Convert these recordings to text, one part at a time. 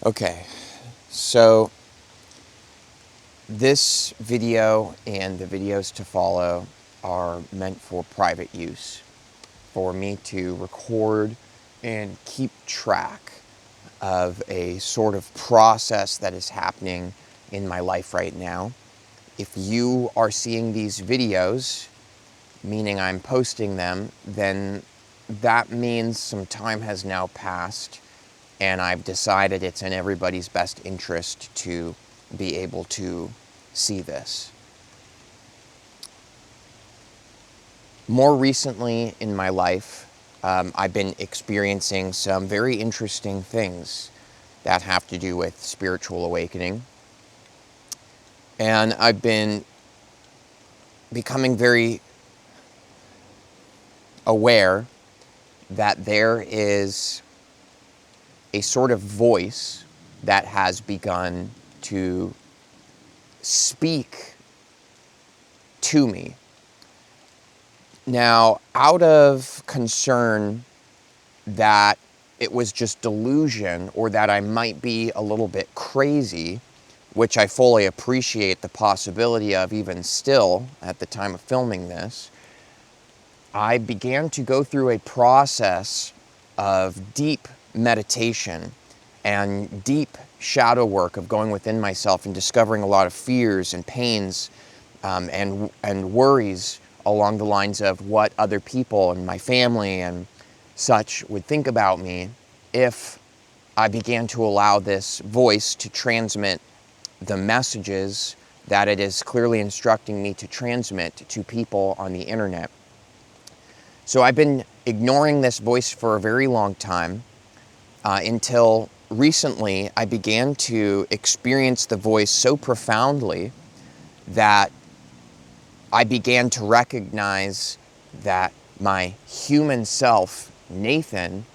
Okay, so this video and the videos to follow are meant for private use, for me to record and keep track of a sort of process that is happening in my life right now. If you are seeing these videos, meaning I'm posting them, then that means some time has now passed, and I've decided it's in everybody's best interest to be able to see this. More recently in my life, I've been experiencing some very interesting things that have to do with spiritual awakening. And I've been becoming very aware that there is a sort of voice that has begun to speak to me. Now, out of concern that it was just delusion or that I might be a little bit crazy, which I fully appreciate the possibility of even still at the time of filming this, I began to go through a process of deep meditation and deep shadow work of going within myself and discovering a lot of fears and pains and worries along the lines of what other people and my family and such would think about me if I began to allow this voice to transmit the messages that it is clearly instructing me to transmit to people on the internet. So I've been ignoring this voice for a very long time until recently I began to experience the voice so profoundly that I began to recognize that my human self, Nathan,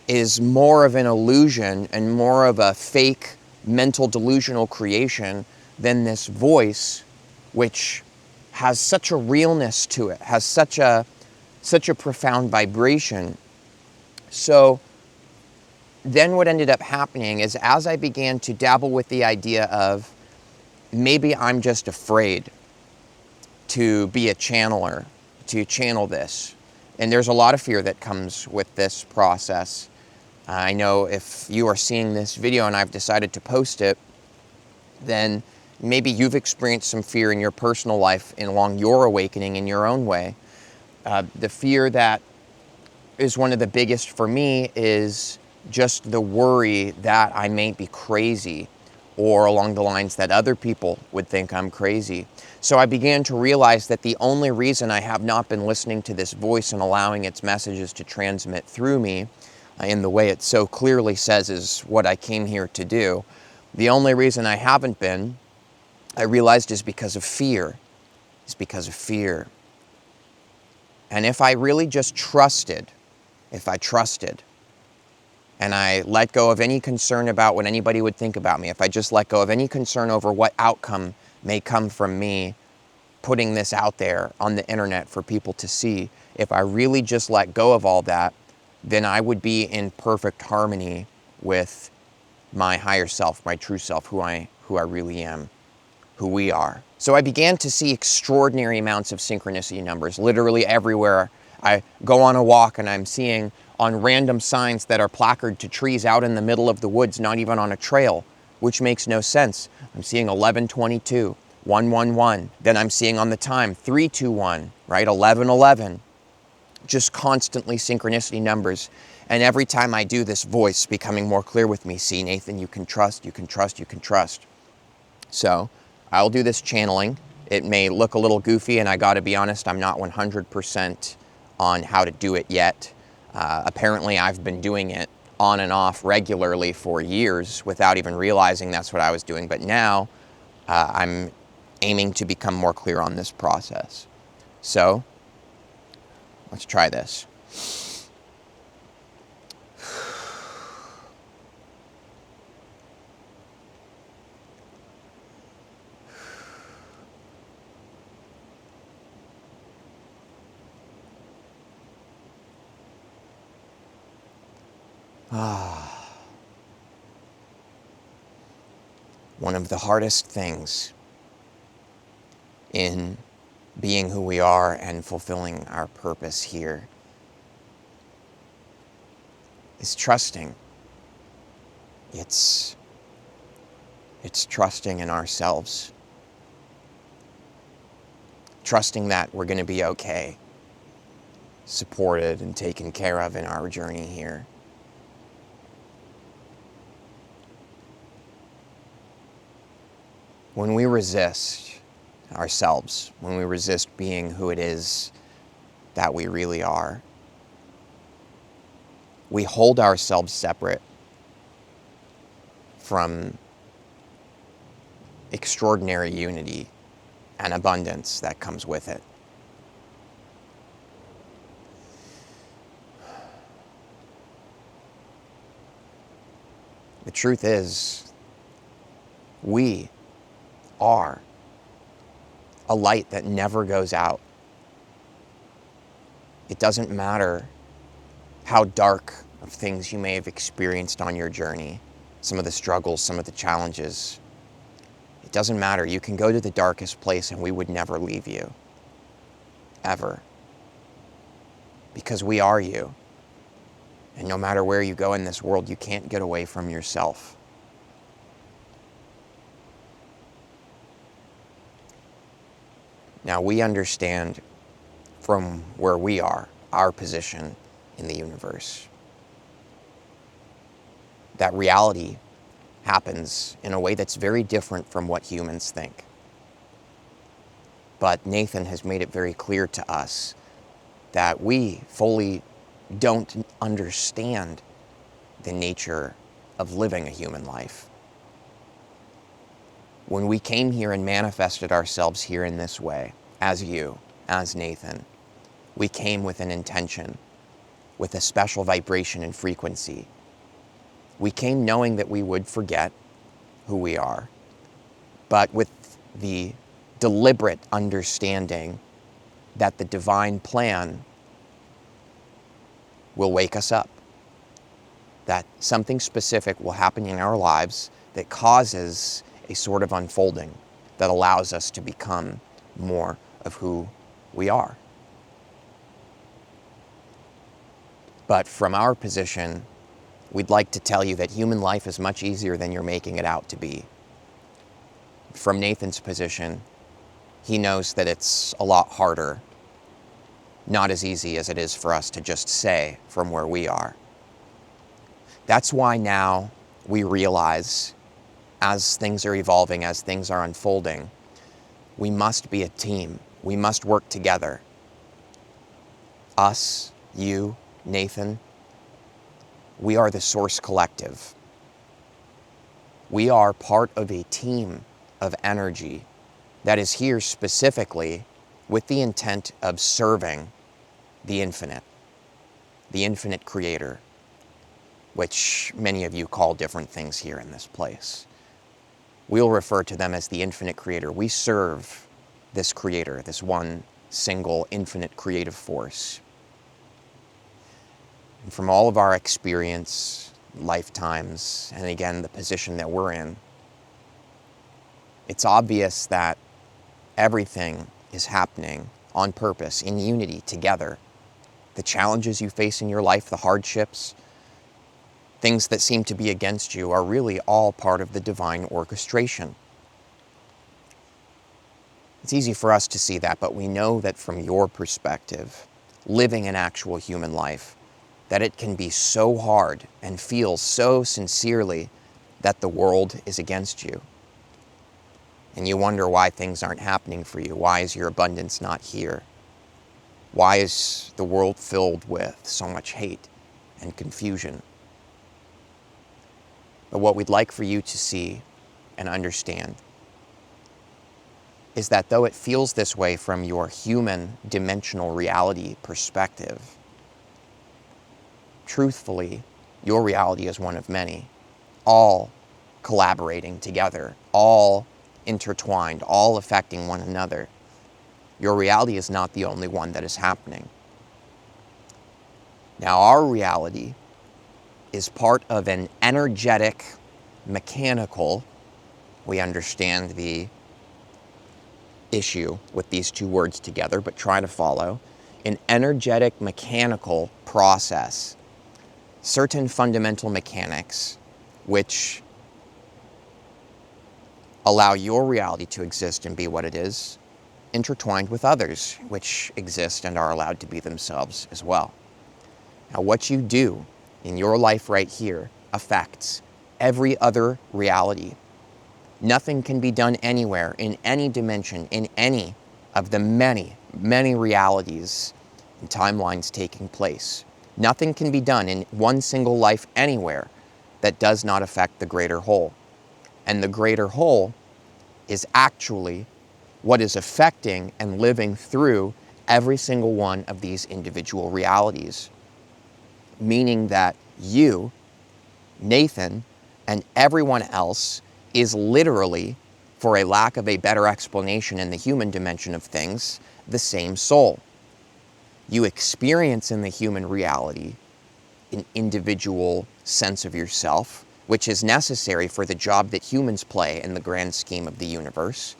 is more of an illusion and more of a fake mental delusional creation than this voice, which has such a realness to it, has such a profound vibration. So then what ended up happening is, as I began to dabble with the idea of maybe I'm just afraid to be a channeler, to channel this. And there's a lot of fear that comes with this process. I know if you are seeing this video and I've decided to post it, then maybe you've experienced some fear in your personal life and along your awakening in your own way. The fear that is one of the biggest for me is just the worry that I may be crazy, or along the lines that other people would think I'm crazy. So I began to realize that the only reason I have not been listening to this voice and allowing its messages to transmit through me in the way it so clearly says is what I came here to do, the only reason I haven't been, I realized, is because of fear. It's because of fear. And if I really just trusted, and I let go of any concern about what anybody would think about me, if I just let go of any concern over what outcome may come from me putting this out there on the internet for people to see, if I really just let go of all that, then I would be in perfect harmony with my higher self, my true self, who I really am, who we are. So I began to see extraordinary amounts of synchronicity numbers, literally everywhere. I go on a walk and I'm seeing on random signs that are placarded to trees out in the middle of the woods, not even on a trail, which makes no sense. I'm seeing 1122, 111. Then I'm seeing on the time 321, right? 1111. Just constantly synchronicity numbers. And every time I do, this voice becoming more clear with me. See, Nathan, you can trust, you can trust, you can trust. So I'll do this channeling. It may look a little goofy, and I gotta be honest, I'm not 100% on how to do it yet. Apparently I've been doing it on and off regularly for years without even realizing that's what I was doing. But now I'm aiming to become more clear on this process. So let's try this. One of the hardest things in being who we are and fulfilling our purpose here is trusting. It's trusting in ourselves. Trusting that we're going to be okay, supported and taken care of in our journey here. When we resist ourselves, when we resist being who it is that we really are, we hold ourselves separate from extraordinary unity and abundance that comes with it. The truth is, we are a light that never goes out. It doesn't matter how dark of things you may have experienced on your journey, some of the struggles, some of the challenges. It doesn't matter. You can go to the darkest place and we would never leave you. Ever. Because we are you. And no matter where you go in this world, you can't get away from yourself. Now, we understand from where we are, our position in the universe, that reality happens in a way that's very different from what humans think. But Nathan has made it very clear to us that we fully don't understand the nature of living a human life. When we came here and manifested ourselves here in this way, as you, as Nathan, we came with an intention, with a special vibration and frequency. We came knowing that we would forget who we are, but with the deliberate understanding that the divine plan will wake us up, that something specific will happen in our lives that causes a sort of unfolding that allows us to become more of who we are. But from our position, we'd like to tell you that human life is much easier than you're making it out to be. From Nathan's position, he knows that it's a lot harder, not as easy as it is for us to just say from where we are. That's why now we realize, as things are evolving, as things are unfolding, we must be a team. We must work together. Us, you, Nathan, we are the Source Collective. We are part of a team of energy that is here specifically with the intent of serving the infinite creator, which many of you call different things here in this place. We'll refer to them as the infinite creator. We serve this creator, this one single infinite creative force. And from all of our experience, lifetimes, and again, the position that we're in, it's obvious that everything is happening on purpose, in unity, together. The challenges you face in your life, the hardships, things that seem to be against you are really all part of the divine orchestration. It's easy for us to see that, but we know that from your perspective, living an actual human life, that it can be so hard and feel so sincerely that the world is against you. And you wonder why things aren't happening for you. Why is your abundance not here? Why is the world filled with so much hate and confusion? But what we'd like for you to see and understand is that though it feels this way from your human dimensional reality perspective, truthfully, your reality is one of many, all collaborating together, all intertwined, all affecting one another. Your reality is not the only one that is happening. Now, our reality is part of an energetic, mechanical we understand the issue with these two words together, but try to follow. An energetic mechanical process. Certain fundamental mechanics which allow your reality to exist and be what it is, intertwined with others which exist and are allowed to be themselves as well. Now, what you do in your life right here affects every other reality. Nothing can be done anywhere, in any dimension, in any of the many, many realities and timelines taking place. Nothing can be done in one single life anywhere that does not affect the greater whole. And the greater whole is actually what is affecting and living through every single one of these individual realities. Meaning that you, Nathan, and everyone else is literally, for a lack of a better explanation in the human dimension of things, the same soul. You experience in the human reality an individual sense of yourself, which is necessary for the job that humans play in the grand scheme of the universe,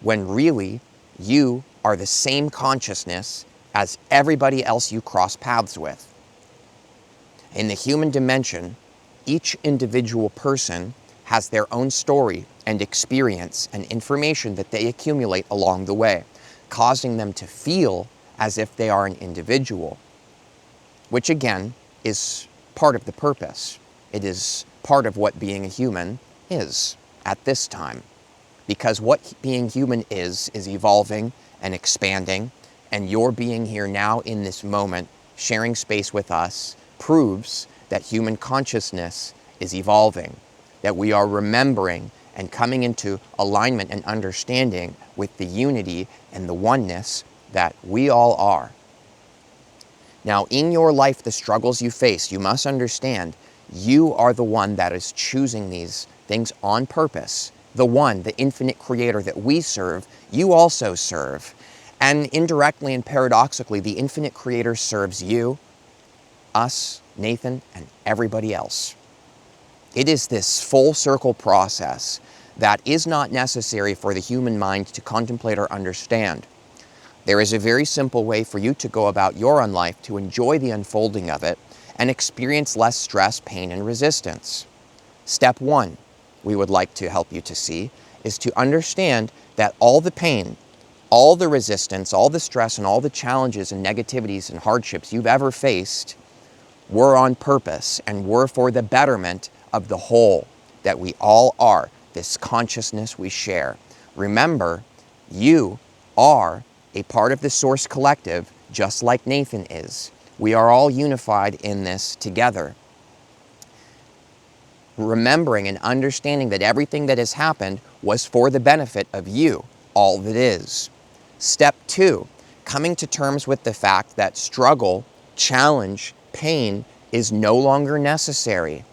when really you are the same consciousness as everybody else you cross paths with. In the human dimension, each individual person has their own story and experience and information that they accumulate along the way, causing them to feel as if they are an individual, which again is part of the purpose. It is part of what being a human is at this time. Because what being human is evolving and expanding, and your being here now in this moment, sharing space with us, proves that human consciousness is evolving, that we are remembering and coming into alignment and understanding with the unity and the oneness that we all are. Now, in your life, the struggles you face, you must understand you are the one that is choosing these things on purpose. The one, the infinite creator that we serve, you also serve. And indirectly and paradoxically, the infinite creator serves you, us, Nathan, and everybody else. It is this full circle process that is not necessary for the human mind to contemplate or understand. There is a very simple way for you to go about your own life to enjoy the unfolding of it and experience less stress, pain, and resistance. Step one, we would like to help you to see, is to understand that all the pain, all the resistance, all the stress, and all the challenges and negativities and hardships you've ever faced were on purpose and were for the betterment of the whole that we all are, this consciousness we share. Remember, you are a part of the Source Collective, just like Nathan is. We are all unified in this together. Remembering and understanding that everything that has happened was for the benefit of you, all that is. Step two, coming to terms with the fact that struggle, challenge, pain is no longer necessary.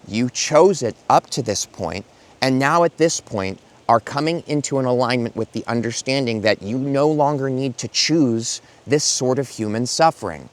You chose it up to this point, and now at this point are coming into an alignment with the understanding that you no longer need to choose this sort of human suffering.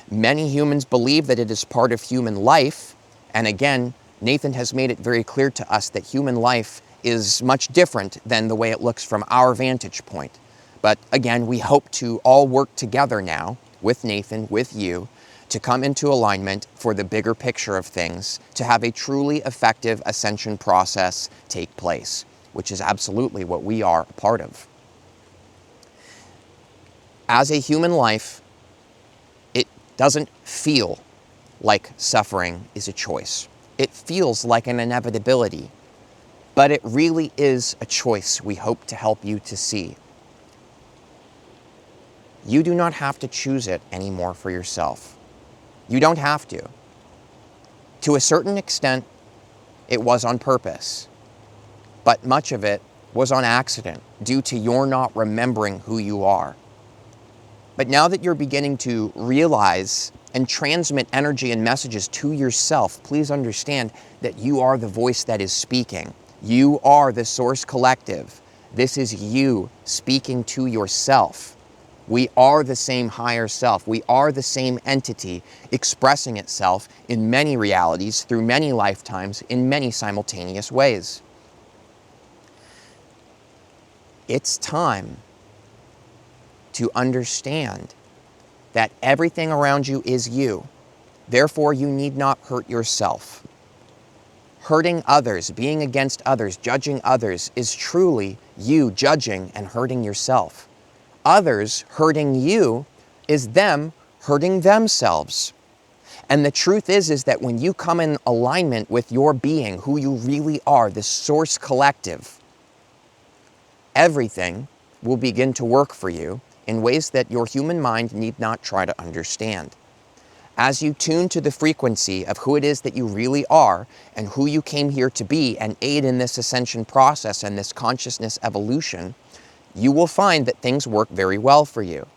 Many humans believe that it is part of human life, and again, Nathan has made it very clear to us that human life is much different than the way it looks from our vantage point. But again, we hope to all work together now with Nathan, with you, to come into alignment for the bigger picture of things, to have a truly effective ascension process take place, which is absolutely what we are a part of. As a human life, it doesn't feel like suffering is a choice. It feels like an inevitability, but it really is a choice we hope to help you to see. You do not have to choose it anymore for yourself. You don't have to. To a certain extent, it was on purpose, but much of it was on accident due to your not remembering who you are. But now that you're beginning to realize and transmit energy and messages to yourself, please understand that you are the voice that is speaking. You are the Source Collective. This is you speaking to yourself. We are the same higher self. We are the same entity expressing itself in many realities, through many lifetimes, in many simultaneous ways. It's time to understand that everything around you is you. Therefore, you need not hurt yourself. Hurting others, being against others, judging others is truly you judging and hurting yourself. Others hurting you is them hurting themselves. And the truth is that when you come in alignment with your being, who you really are, the source collective, everything will begin to work for you in ways that your human mind need not try to understand. As you tune to the frequency of who it is that you really are and who you came here to be and aid in this ascension process and this consciousness evolution, you will find that things work very well for you.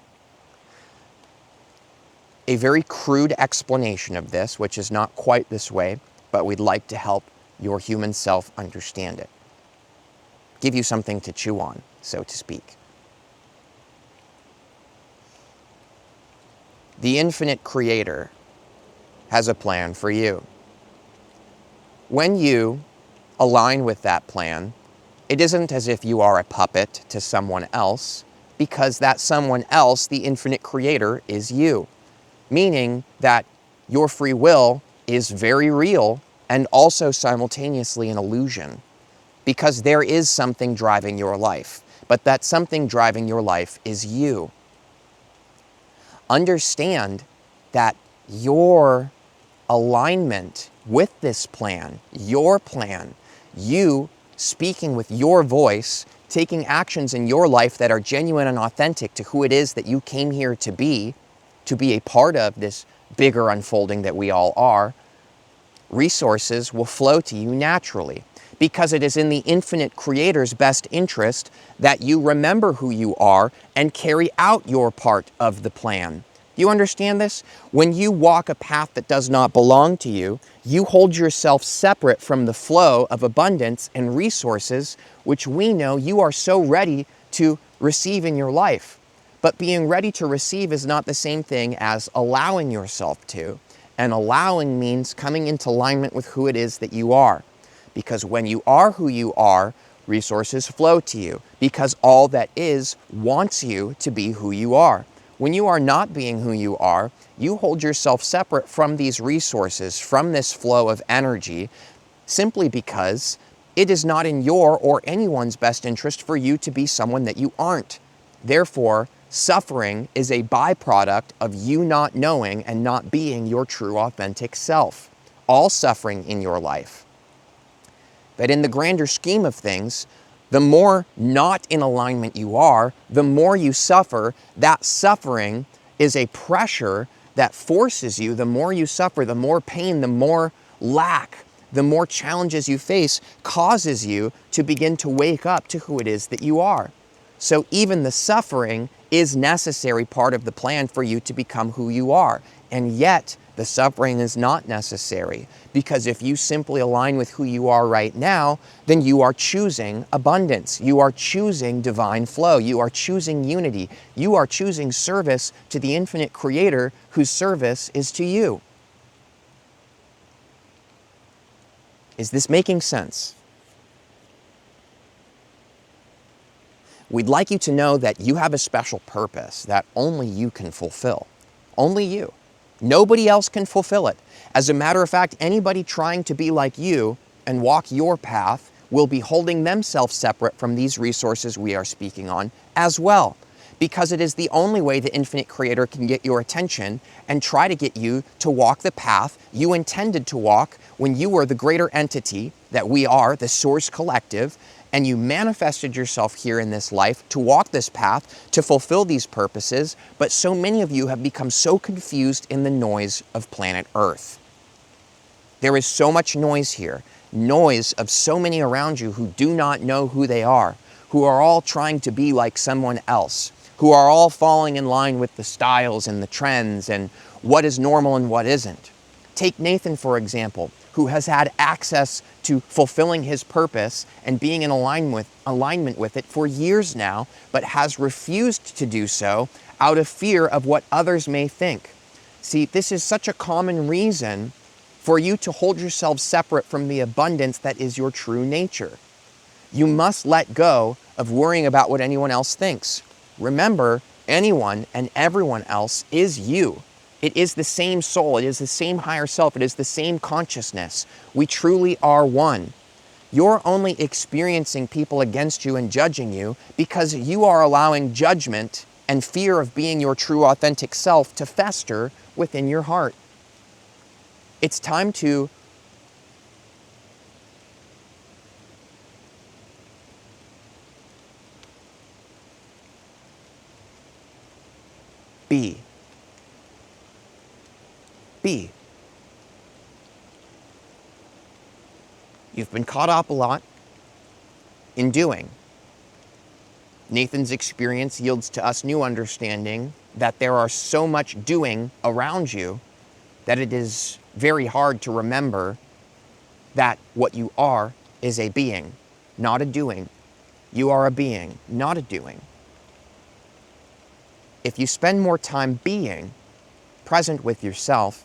A very crude explanation of this, which is not quite this way, but we'd like to help your human self understand it. Give you something to chew on, so to speak. The infinite creator has a plan for you. When you align with that plan, it isn't as if you are a puppet to someone else, because that someone else, the infinite creator, is you. Meaning that your free will is very real and also simultaneously an illusion, because there is something driving your life, but that something driving your life is you. Understand that your alignment with this plan, your plan, you speaking with your voice, taking actions in your life that are genuine and authentic to who it is that you came here to be a part of this bigger unfolding that we all are, resources will flow to you naturally, because it is in the infinite creator's best interest that you remember who you are and carry out your part of the plan. You understand this? When you walk a path that does not belong to you, you hold yourself separate from the flow of abundance and resources which we know you are so ready to receive in your life. But being ready to receive is not the same thing as allowing yourself to. And allowing means coming into alignment with who it is that you are. Because when you are who you are, resources flow to you. Because all that is wants you to be who you are. When you are not being who you are, you hold yourself separate from these resources, from this flow of energy, simply because it is not in your or anyone's best interest for you to be someone that you aren't. Therefore, suffering is a byproduct of you not knowing and not being your true authentic self. All suffering in your life. But in the grander scheme of things, the more not in alignment you are, the more you suffer. That suffering is a pressure that forces you. The more you suffer, the more pain, the more lack, the more challenges you face causes you to begin to wake up to who it is that you are. So even the suffering is necessary part of the plan for you to become who you are. And yet, the suffering is not necessary, because if you simply align with who you are right now, then you are choosing abundance. You are choosing divine flow. You are choosing unity. You are choosing service to the infinite creator whose service is to you. Is this making sense? We'd like you to know that you have a special purpose that only you can fulfill. Only you. Nobody else can fulfill it. As a matter of fact, anybody trying to be like you and walk your path will be holding themselves separate from these resources we are speaking on as well. Because it is the only way the infinite creator can get your attention and try to get you to walk the path you intended to walk when you were the greater entity that we are, the source collective, and you manifested yourself here in this life to walk this path, to fulfill these purposes, but so many of you have become so confused in the noise of planet Earth. There is so much noise here, noise of so many around you who do not know who they are, who are all trying to be like someone else, who are all falling in line with the styles and the trends and what is normal and what isn't. Take Nathan, for example, who has had access to fulfilling his purpose and being in alignment with it for years now, but has refused to do so out of fear of what others may think. See, this is such a common reason for you to hold yourself separate from the abundance that is your true nature. You must let go of worrying about what anyone else thinks. Remember, anyone and everyone else is you. It is the same soul. It is the same higher self. It is the same consciousness. We truly are one. You're only experiencing people against you and judging you because you are allowing judgment and fear of being your true authentic self to fester within your heart. It's time to be. Be. You've been caught up a lot in doing. Nathan's experience yields to us new understanding that there are so much doing around you that it is very hard to remember that what you are is a being, not a doing. You are a being, not a doing. If you spend more time being present with yourself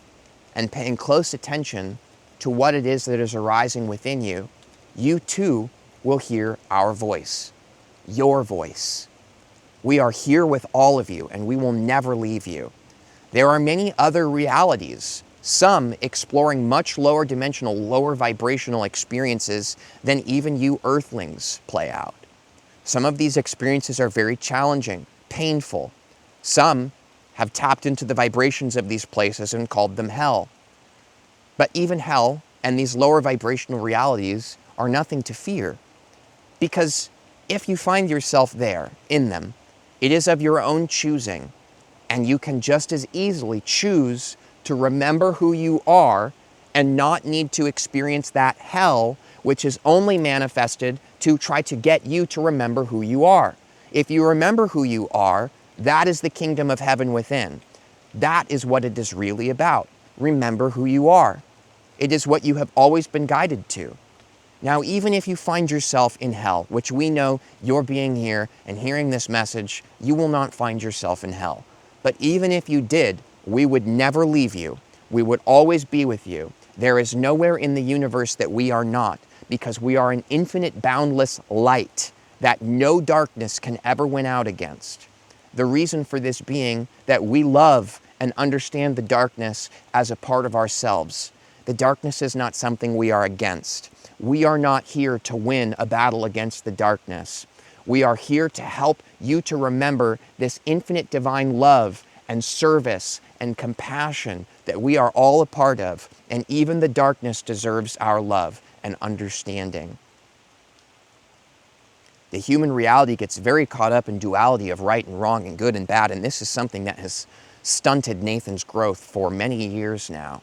and paying close attention to what it is that is arising within you, you too will hear our voice, your voice. We are here with all of you, and we will never leave you. There are many other realities, some exploring much lower dimensional, lower vibrational experiences than even you earthlings play out. Some of these experiences are very challenging, painful. Some have tapped into the vibrations of these places and called them hell. But even hell and these lower vibrational realities are nothing to fear, because if you find yourself there, in them, it is of your own choosing, and you can just as easily choose to remember who you are and not need to experience that hell, which is only manifested to try to get you to remember who you are. If you remember who you are, that is the kingdom of heaven within. That is what it is really about. Remember who you are. It is what you have always been guided to. Now, even if you find yourself in hell, which we know you're being here and hearing this message, you will not find yourself in hell. But even if you did, we would never leave you. We would always be with you. There is nowhere in the universe that we are not, because we are an infinite, boundless light that no darkness can ever win out against. The reason for this being that we love and understand the darkness as a part of ourselves. The darkness is not something we are against. We are not here to win a battle against the darkness. We are here to help you to remember this infinite divine love and service and compassion that we are all a part of, and even the darkness deserves our love and understanding. The human reality gets very caught up in duality of right and wrong and good and bad, and this is something that has stunted Nathan's growth for many years now.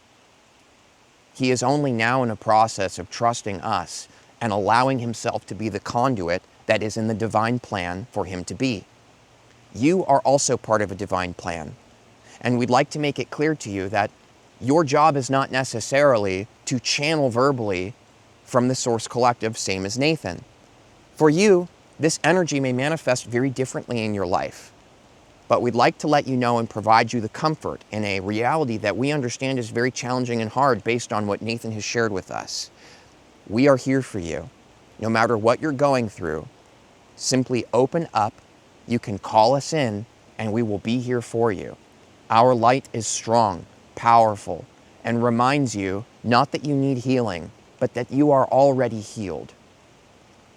He is only now in a process of trusting us and allowing himself to be the conduit that is in the divine plan for him to be. You are also part of a divine plan, and we'd like to make it clear to you that your job is not necessarily to channel verbally from the Source Collective, same as Nathan. For you, this energy may manifest very differently in your life. But we'd like to let you know and provide you the comfort in a reality that we understand is very challenging and hard based on what Nathan has shared with us. We are here for you. No matter what you're going through, simply open up. You can call us in, and we will be here for you. Our light is strong, powerful, and reminds you not that you need healing, but that you are already healed.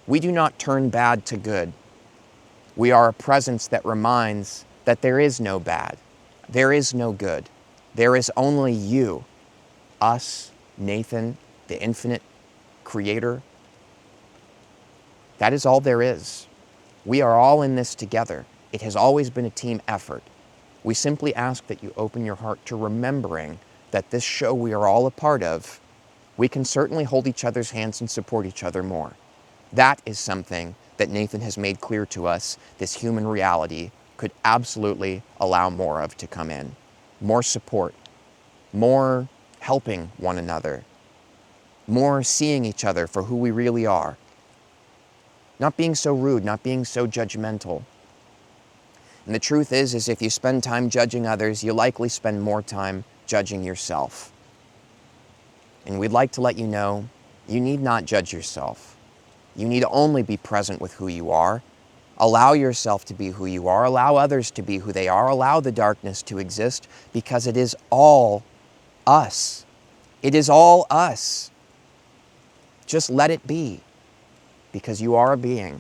We do not turn bad to good. We are a presence that reminds that there is no bad, there is no good. There is only you, us, Nathan, the infinite creator. That is all there is. We are all in this together. It has always been a team effort. We simply ask that you open your heart to remembering that this show we are all a part of, we can certainly hold each other's hands and support each other more. That is something that Nathan has made clear to us, this human reality could absolutely allow more of to come in. More support, more helping one another, more seeing each other for who we really are. Not being so rude, not being so judgmental. And the truth is if you spend time judging others, you likely spend more time judging yourself. And we'd like to let you know, you need not judge yourself. You need only be present with who you are Allow yourself to be who you are. Allow others to be who they are. Allow the darkness to exist, because it is all us. It is all us. Just let it be, because you are a being.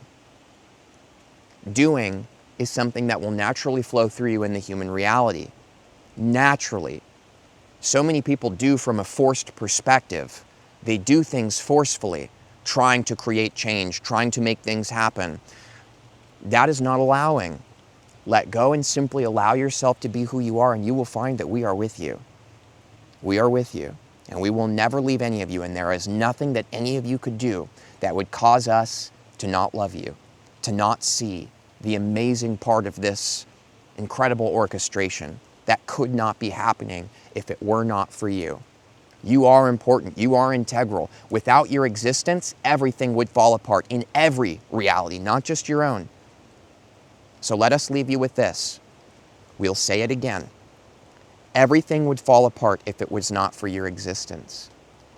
Doing is something that will naturally flow through you in the human reality. Naturally. So many people do from a forced perspective. They do things forcefully, trying to create change, trying to make things happen. That is not allowing. Let go and simply allow yourself to be who you are, and you will find that we are with you. We are with you, and we will never leave any of you, and there is nothing that any of you could do that would cause us to not love you, to not see the amazing part of this incredible orchestration that could not be happening if it were not for you. You are important. You are integral. Without your existence, everything would fall apart in every reality, not just your own. So let us leave you with this. We'll say it again. Everything would fall apart if it was not for your existence.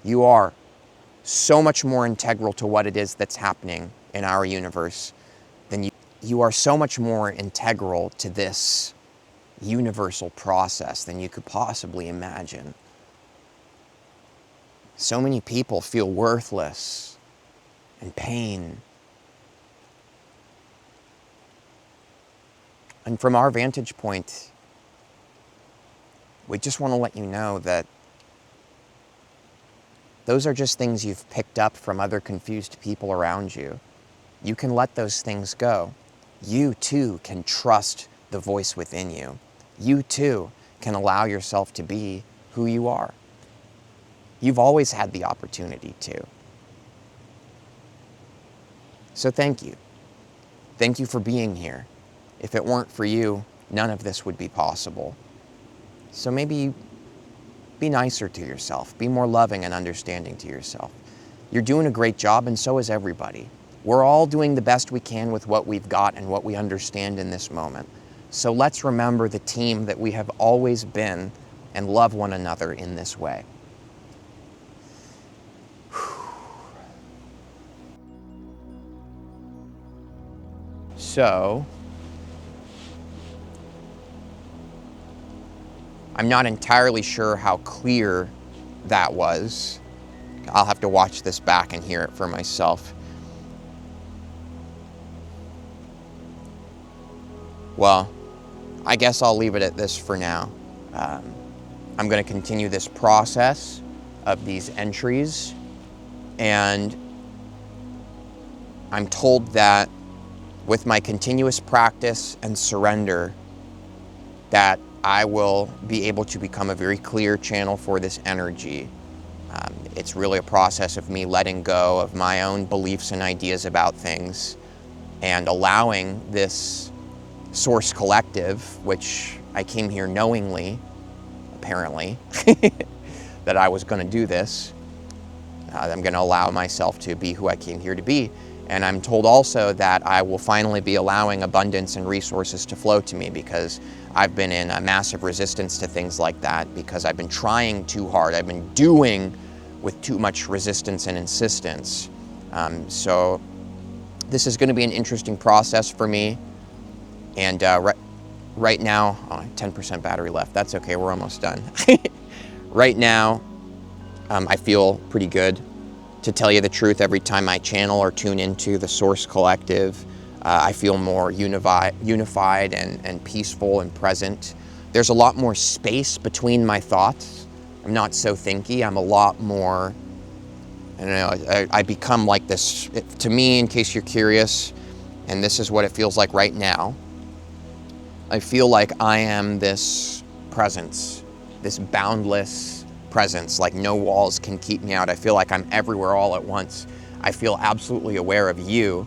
You are so much more integral to what it is that's happening in our universe than you. You are so much more integral to this universal process than you could possibly imagine. So many people feel worthless and pain. And from our vantage point, we just want to let you know that those are just things you've picked up from other confused people around you. You can let those things go. You too can trust the voice within you. You too can allow yourself to be who you are. You've always had the opportunity to. So thank you. Thank you for being here. If it weren't for you, none of this would be possible. So maybe be nicer to yourself. Be more loving and understanding to yourself. You're doing a great job, and so is everybody. We're all doing the best we can with what we've got and what we understand in this moment. So let's remember the team that we have always been and love one another in this way. So, I'm not entirely sure how clear that was. I'll have to watch this back and hear it for myself. Well, I guess I'll leave it at this for now. I'm going to continue this process of these entries, and I'm told that with my continuous practice and surrender, that I will be able to become a very clear channel for this energy. It's really a process of me letting go of my own beliefs and ideas about things and allowing this source collective, which I came here knowingly, apparently, that I was going to do this. I'm going to allow myself to be who I came here to be. And I'm told also that I will finally be allowing abundance and resources to flow to me, because I've been in a massive resistance to things like that, because I've been trying too hard. I've been doing with too much resistance and insistence. So this is going to be an interesting process for me. And right now, 10% battery left. That's okay, we're almost done. Right now, I feel pretty good. To tell you the truth, every time I channel or tune into the Source Collective, I feel more unified and peaceful and present. There's a lot more space between my thoughts. I'm not so thinky. I'm a lot more, I don't know, I become like this. To me, in case you're curious, and this is what it feels like right now, I feel like I am this presence, this boundless presence, like no walls can keep me out. I feel like I'm everywhere all at once. I feel absolutely aware of you,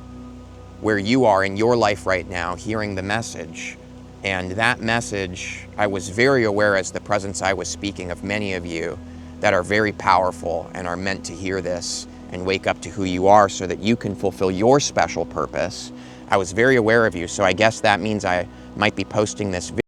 where you are in your life right now, hearing the message. And that message, I was very aware as the presence I was speaking of many of you that are very powerful and are meant to hear this and wake up to who you are so that you can fulfill your special purpose. I was very aware of you, so I guess that means I might be posting this video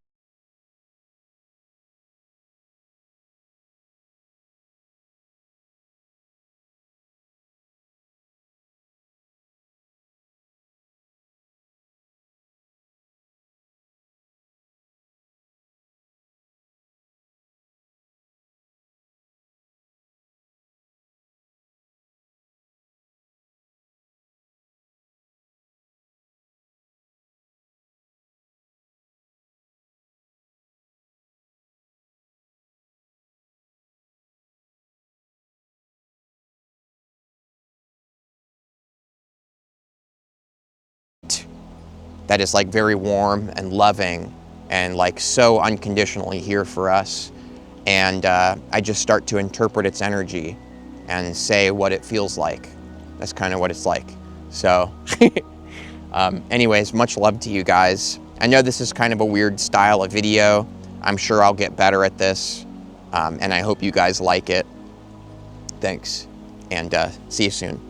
that is like very warm and loving and like so unconditionally here for us. And I just start to interpret its energy and say what it feels like. That's kind of what it's like. So anyways, much love to you guys. I know this is kind of a weird style of video. I'm sure I'll get better at this. And I hope you guys like it. Thanks, and see you soon.